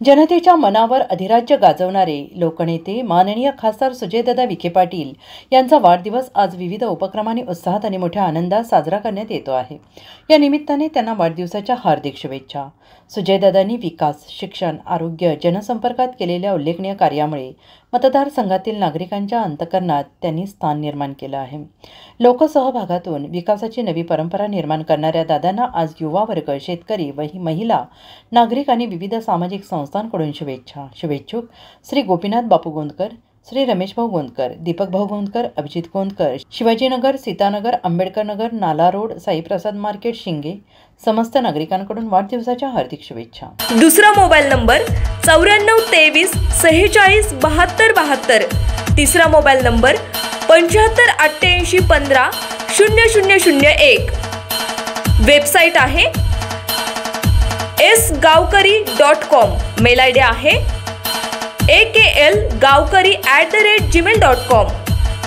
जनतेच्या मनावर अधिराज्य गाजवणारे लोकनेते माननीय खासदार सुजयदादा विखे पाटील यांचा वाढदिवस आज विविध उपक्रमांनी उत्साहात आणि मोठ्या आनंदात साजरा करण्यात येतो आहे। या निमित्ताने त्यांना वाढदिवसाच्या हार्दिक शुभेच्छा। सुजयदादांनी विकास, शिक्षण, आरोग्य, जनसंपर्कात केलेल्या उल्लेखनीय कार्यामुळे मतदारसंघातील नागरिकांच्या अंतःकरणात त्यांनी स्थान निर्माण केलं आहे। लोकसहभागातून विकासाची नवी परंपरा निर्माण करणाऱ्या दादांना आज युवा वर्ग, शेतकरी व महिला, नागरिक आणि विविध सामाजिक संस्थांकडून शुभेच्छा। शुभेच्छुक श्री गोपीनाथ बापू गोंदकर, श्री रमेश भाऊ गोंदकर, दीपक भाऊ गोंदकर, अभिजित गोंदकर, शिवाजीनगर, सीतानगर, आंबेडकर नगर, नाला रोड, साईप्रसाद मार्केट, शिंगे समस्त नागरिकांकडून वाढदिवसाच्या हार्दिक शुभेच्छा। दुसरा मोबाईल नंबर 9423 46 72 72, तिसरा मोबाईल नंबर 75 88 15 0001। वेबसाईट आहे sgavkari.com। मेल आयडी आहे aklgavkari@gmail.com।